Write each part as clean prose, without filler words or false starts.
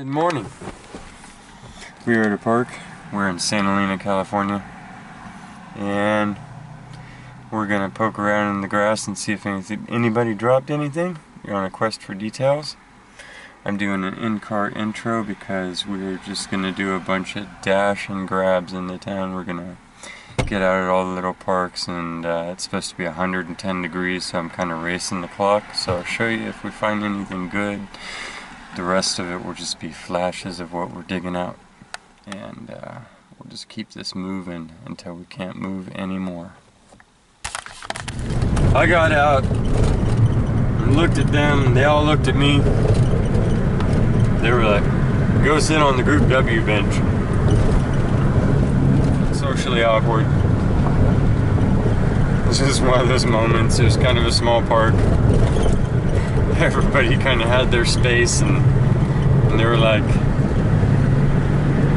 Good morning. We are at a park. We're in Santa Elena, California, and we're gonna poke around in the grass and see if anybody dropped anything. We're on a quest for details. I'm doing an in-car intro because we're just gonna do a bunch of dash and grabs in the town. We're gonna get out at all the little parks, and it's supposed to be 110 degrees, so I'm kind of racing the clock. So I'll show you if we find anything good. The rest of it will just be flashes of what we're digging out, and we'll just keep this moving until we can't move anymore. I got out and looked at them, and they all looked at me. They were like, go sit on the group W bench. Socially awkward. This is one of those moments. It was kind of a small park. Everybody kind of had their space, and they were like,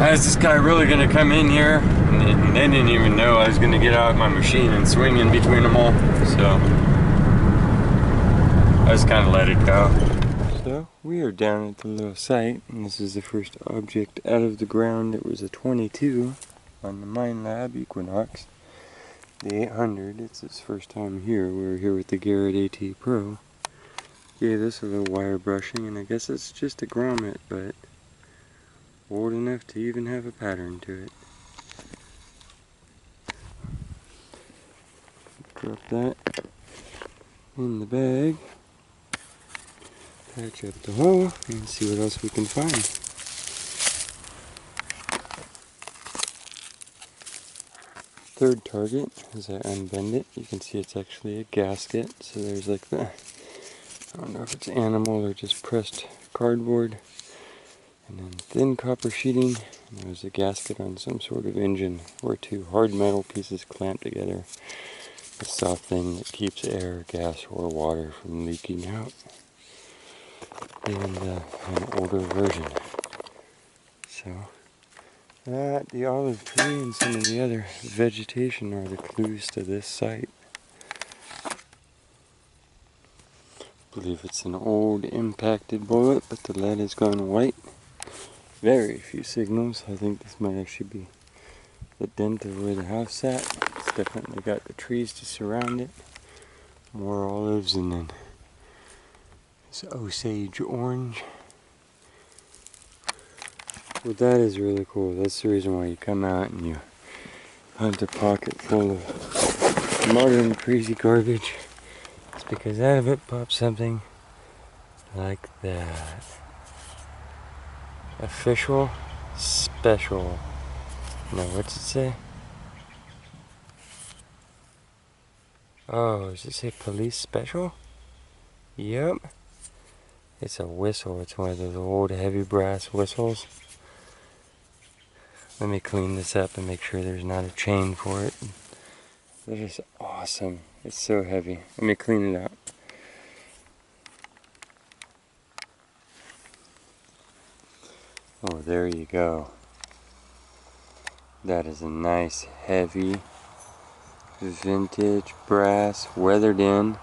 is this guy really going to come in here? And they didn't even know I was going to get out my machine and swing in between them all. So I just kind of let it go. So we are down at the little site, and this is the first object out of the ground. It was a 22 on the Minelab Equinox, the 800. It's his first time here. We're here with the Garrett AT Pro. Gave this a little wire brushing, and I guess it's just a grommet, but old enough to even have a pattern to it. Drop that in the bag, patch up the hole, and see what else we can find. Third target, as I unbend it, you can see it's actually a gasket. So there's like the, I don't know if it's animal or just pressed cardboard, and then thin copper sheeting, and there's a gasket on some sort of engine, or two hard metal pieces clamped together. A soft thing that keeps air, gas, or water from leaking out. And an older version. So that, the olive tree, and some of the other vegetation are the clues to this site. I believe it's an old impacted bullet, but the lead has gone white. Very few signals. I think this might actually be the dent of where the house sat. It's definitely got the trees to surround it. More olives, and then this Osage orange. Well, that is really cool. That's the reason why you come out and you hunt a pocket full of modern crazy garbage. It's because out of it pops something like that. Official special. No, what's it say? Oh, does it say police special? Yep. It's a whistle. It's one of those old heavy brass whistles. Let me clean this up and make sure there's not a chain for it. That is awesome. It's so heavy. Let me clean it up. Oh, there you go. That is a nice, heavy, vintage brass, weathered in.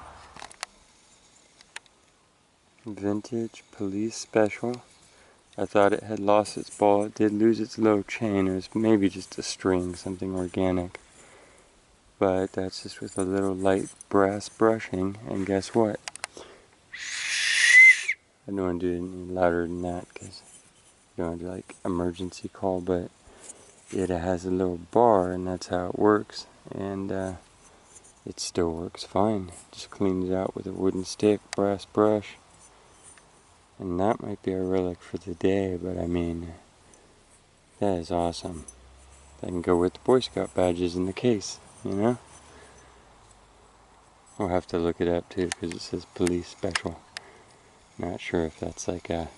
Vintage police special. I thought it had lost its ball. It did lose its low chain. It was maybe just a string, something organic. But that's just with a little light brass brushing. And guess what? I don't want to do it any louder than that because I don't want to do like emergency call, but it has a little bar, and that's how it works. And it still works fine. Just cleaned it out with a wooden stick, brass brush. And that might be a relic for the day, but I mean, that is awesome. That can go with the Boy Scout badges in the case, you know? We'll have to look it up too, because it says police special. Not sure if that's like a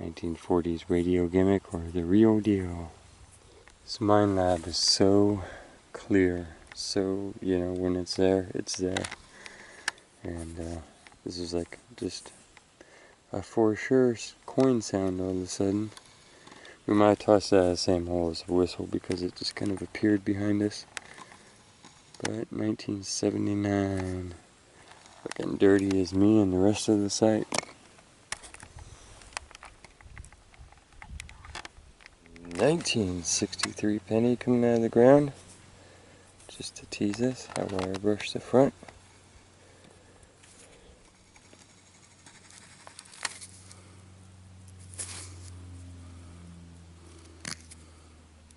1940s radio gimmick or the real deal. This Minelab is so clear, so, you know, when it's there, it's there. And this is like just a for sure coin sound all of a sudden. We might toss that in the same hole as a whistle because it just kind of appeared behind us. But 1979. Looking dirty as me and the rest of the site. 1963 penny coming out of the ground. Just to tease us, I wire brush the front.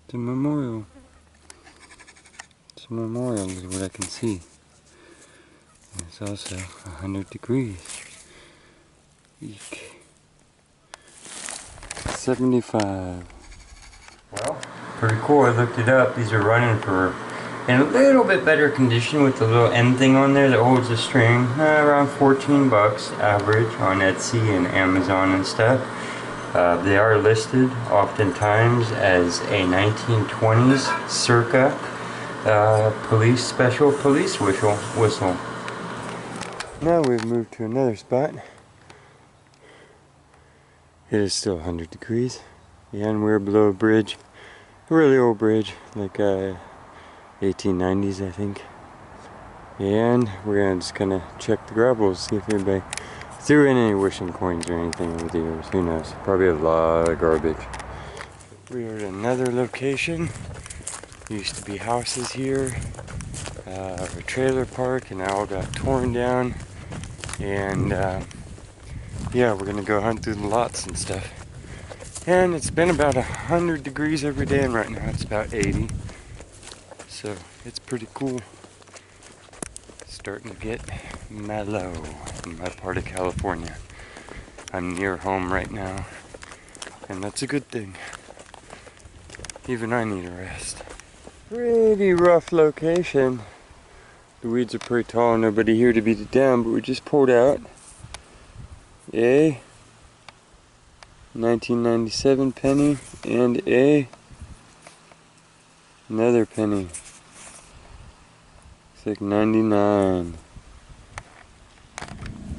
It's a memorial. It's a memorial is what I can see. And it's also 100 degrees. Eek. 75. Well, pretty cool. I looked it up. These are running for in a little bit better condition with the little end thing on there that holds the string. Around 14 bucks average on Etsy and Amazon and stuff. They are listed oftentimes as a 1920s circa special police whistle. Now we've moved to another spot. It is still 100 degrees. Yeah, and we're below a bridge. A really old bridge, like 1890s I think. And we're gonna just kinda check the gravel, see if anybody threw in any wishing coins or anything over the years. Who knows? Probably a lot of garbage. We are at another location. There used to be houses here, a trailer park, and it all got torn down. And yeah, we're gonna go hunt through the lots and stuff. And it's been about 100 degrees every day, and right now it's about 80. So it's pretty cool. It's starting to get mellow in my part of California. I'm near home right now, and that's a good thing. Even I need a rest. Pretty rough location. The weeds are pretty tall, nobody here to beat it down, but we just pulled out a 1997 penny and another penny. It's like 99.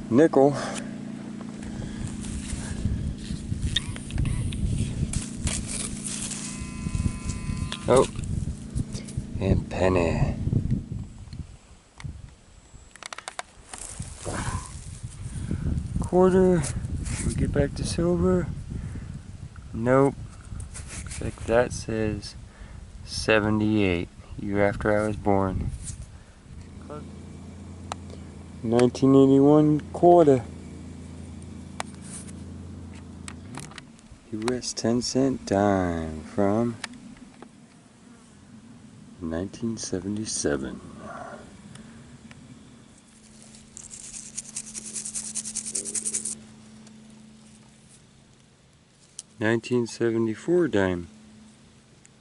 Nickel. Oh, and penny. Quarter. Should we get back to silver? Nope. Looks like that says 78. Year after I was born. 1981 quarter. US 10-cent dime from 1977. $1974 dime.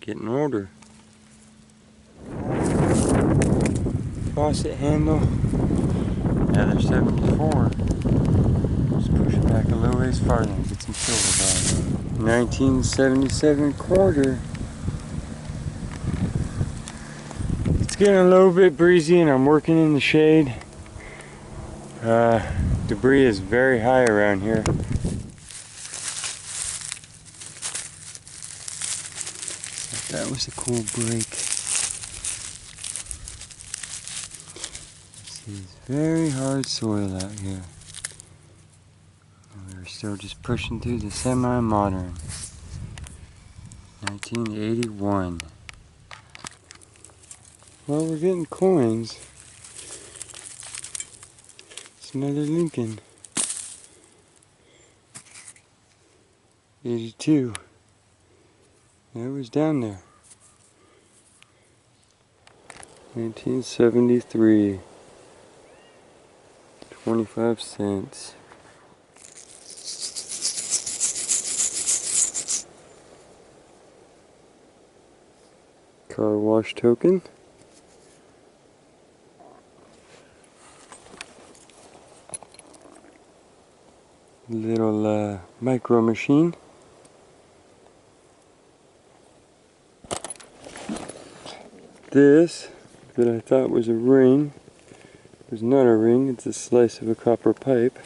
Getting older. Faucet handle. Another 74. Just push it back a little ways farther and get some silver down. 1977 quarter. It's getting a little bit breezy and I'm working in the shade. Debris is very high around here. That was a cool break. This is very hard soil out here. And we're still just pushing through the semi-modern. 1981. Well, we're getting coins. It's another Lincoln. 82. It was down there. 1973. 25 cents. Car wash token. Little micro machine. This that I thought was a ring is not a ring, it's a slice of a copper pipe.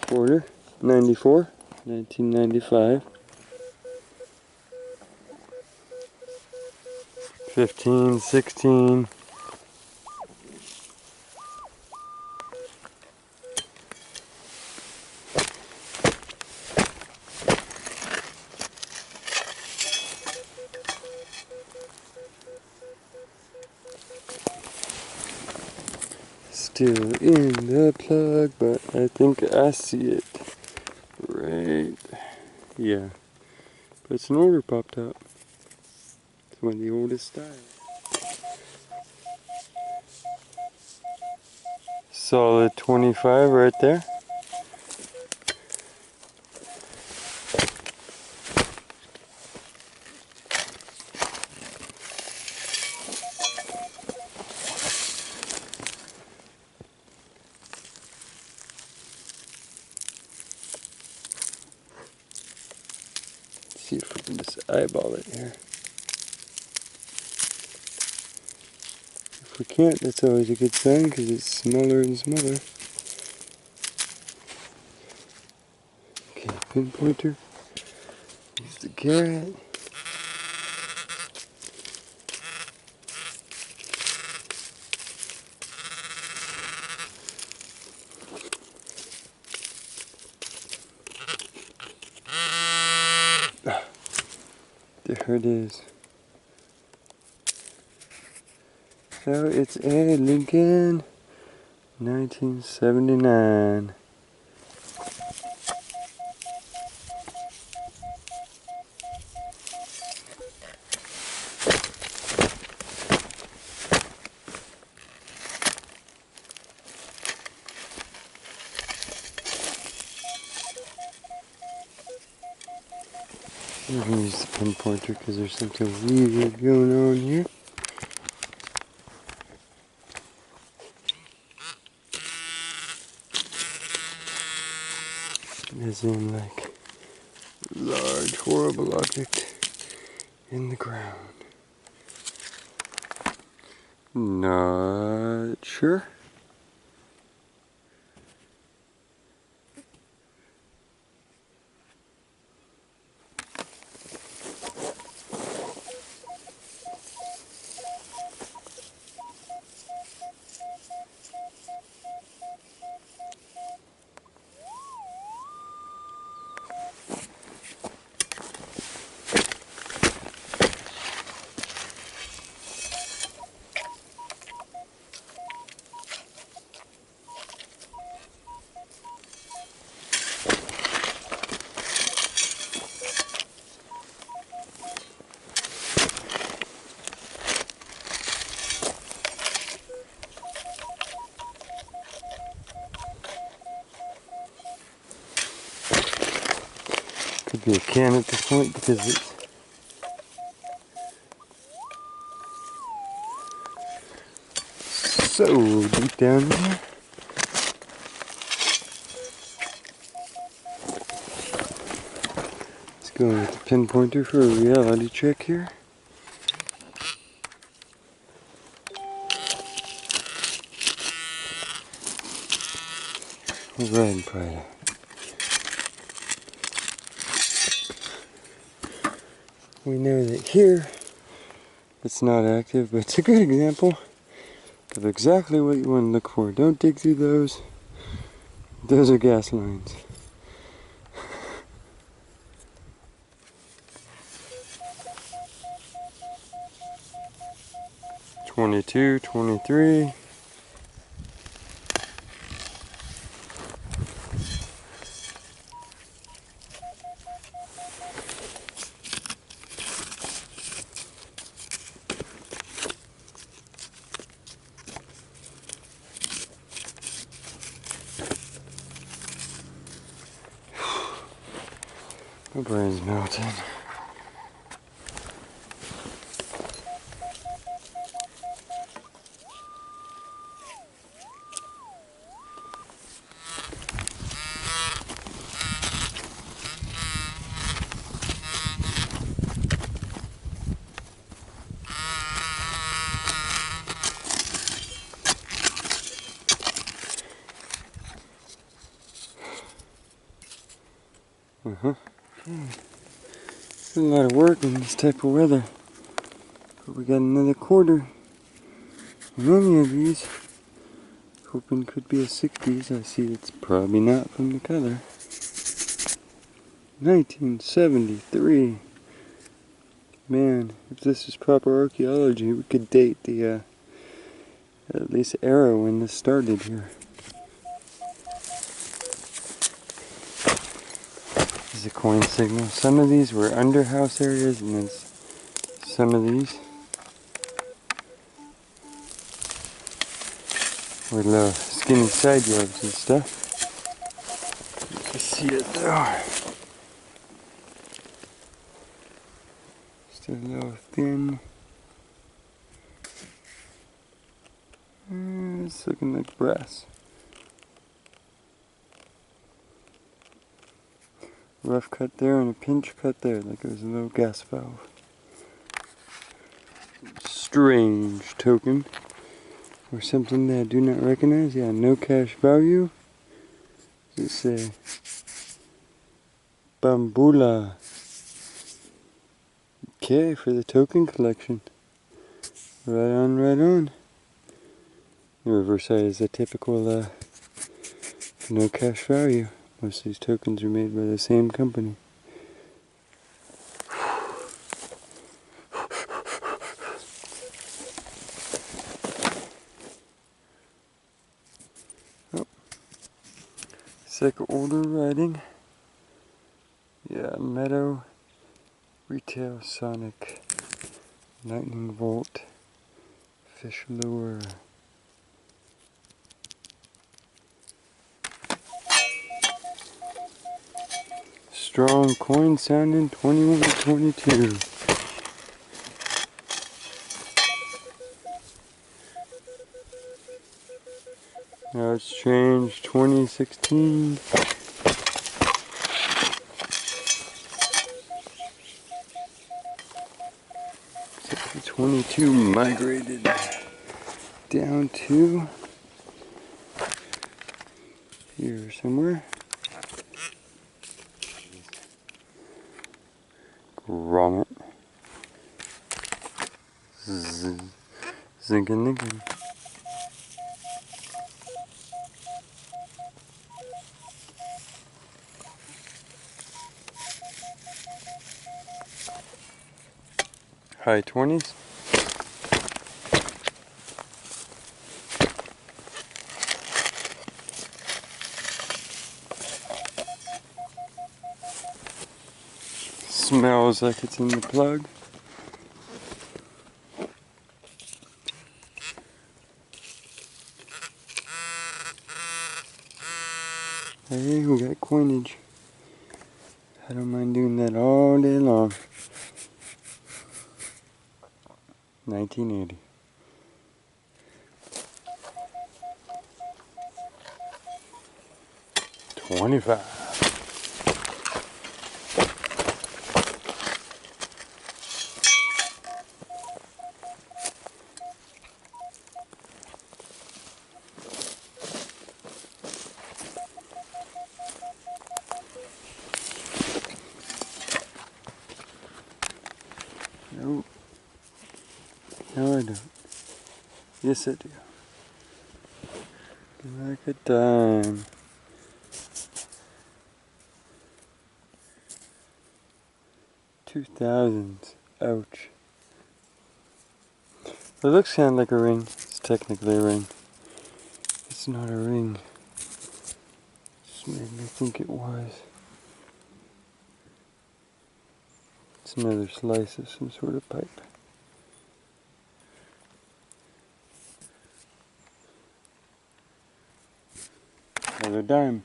Quarter, 94, 1995. 15, 16. still in the plug, but I think I see it. Right. Yeah. But it's an older pop top. It's one of the oldest styles. Solid 25 right there. See if we can just eyeball it here. If we can't, that's always a good sign because it's smaller and smaller. Okay, pinpointer. Use the carrot. There it is. So it's a Lincoln 1979. I'm going to use the pinpointer because there's something weird going on here. As in, like, large, horrible object in the ground. Not sure. Could be a can at this point because it's so deep down there. Let's go with the pinpointer for a reality check here. We'll go ahead and pry it out. We know that here it's not active, but it's a good example of exactly what you want to look for. Don't dig through those. Those are gas lines. $22, $23. My brain's melting. It's a lot of work in this type of weather. But we got another quarter in any of these. Hoping could be a 60s. I see it's probably not from the color. 1973. Man, if this is proper archaeology, we could date the At least arrow when this started here. This is a coin signal. Some of these were under house areas, and then some of these were little skinny side yards and stuff. You can see it though. Just a little thin. It's looking like brass. Rough cut there and a pinch cut there, like it was a little gas valve. Strange token. Or something that I do not recognize. Yeah, no cash value. It's a bambula. Okay, for the token collection. Right on, right on. The reverse side is a typical no cash value. Most of these tokens are made by the same company. Oh. It's like older writing. Yeah, Meadow, Retail, Sonic, Lightning Volt, Fish Lure. Strong coin sounding 2122. Now it's changed 2016. 22 migrated down to here somewhere. Grommet. Zinkin. High 20s. Smells like it's in the plug. Hey, we got coinage. I don't mind doing that all day long. 1980. $25. Nope. No, I don't. Yes, I do. Like a dime. $2000s. Ouch. The looks sound like a ring. It's technically a ring. It's not a ring. Just made me think it was. It's another slice of some sort of pipe. Another dime.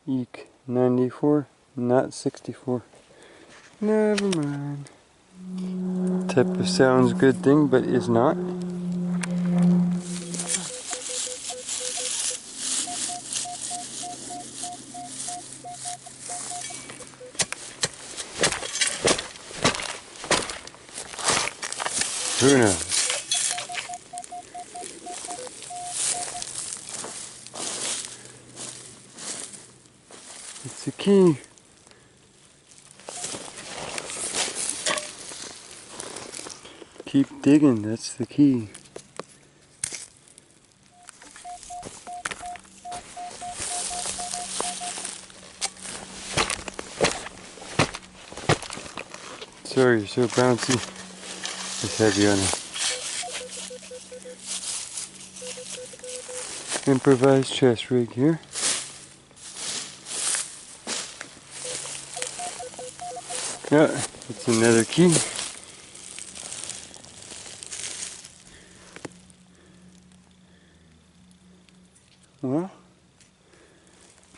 Eek 94, not 64. Never mind. Type of sounds good thing, but is not. Who knows? It's a key. Keep digging, that's the key. Sorry, you're so bouncy. Just have you on an improvised chest rig here. Yeah, it's another key. Well,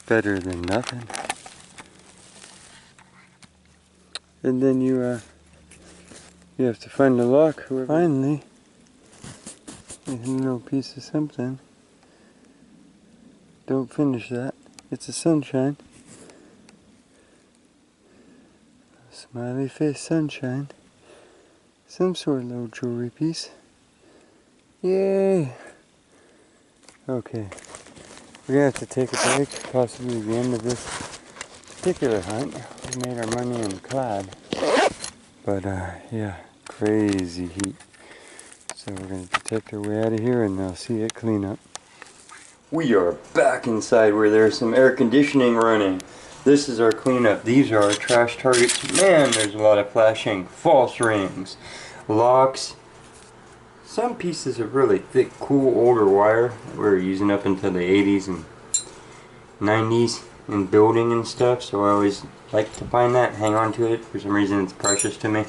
better than nothing. And then you have to find the lock. Finally, a little piece of something. Don't finish that. It's a sunshine. Smiley face sunshine. Some sort of little jewelry piece. Yay! Okay. We're gonna have to take a break, possibly the end of this particular hunt. We made our money in clad. But yeah, crazy heat. So we're gonna detect our way out of here and I'll see it clean up. We are back inside where there's some air conditioning running. This is our cleanup. These are our trash targets. Man, there's a lot of flashing. False rings, locks, some pieces of really thick, cool, older wire that we were using up into the 80s and 90s in building and stuff. So I always like to find that, hang on to it. For some reason it's precious to me.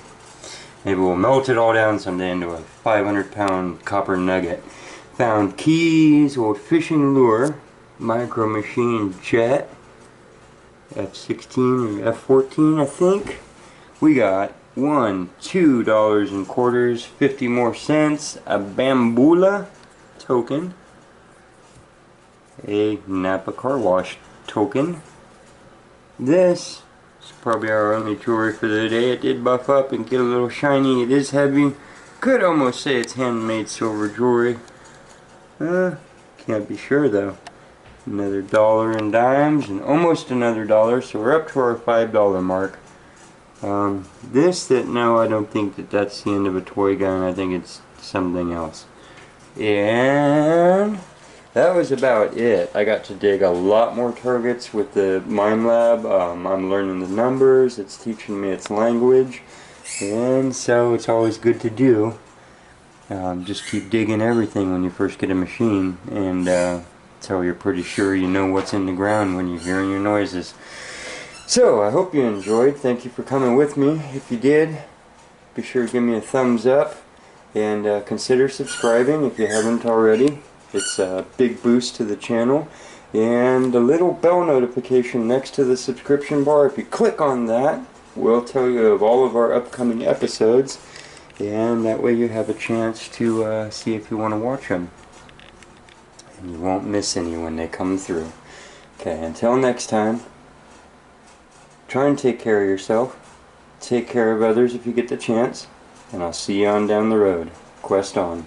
Maybe we'll melt it all down someday into a 500-pound copper nugget. Found keys, old fishing lure, micro machine jet, F16 or F14 I think. We got $2.25, 50 more cents, a bambula token, a Napa car wash token. This is probably our only jewelry for the day. It did buff up and get a little shiny. It is heavy. Could almost say it's handmade silver jewelry. Can't be sure though. Another dollar in dimes and almost another dollar, so we're up to our $5 mark. No, I don't think that's the end of a toy gun. I think it's something else. And that was about it. I got to dig a lot more targets with the Minelab. I'm learning the numbers. It's teaching me its language, and so it's always good to do. Just keep digging everything when you first get a machine, and so you're pretty sure you know what's in the ground when you're hearing your noises. So I hope you enjoyed. Thank you for coming with me. If you did, be sure to give me a thumbs up and consider subscribing if you haven't already. It's a big boost to the channel. And the little bell notification next to the subscription bar, if you click on that, will tell you of all of our upcoming episodes. And that way you have a chance to see if you want to watch them. And you won't miss any when they come through. Okay, until next time, try and take care of yourself. Take care of others if you get the chance. And I'll see you on down the road. Quest on.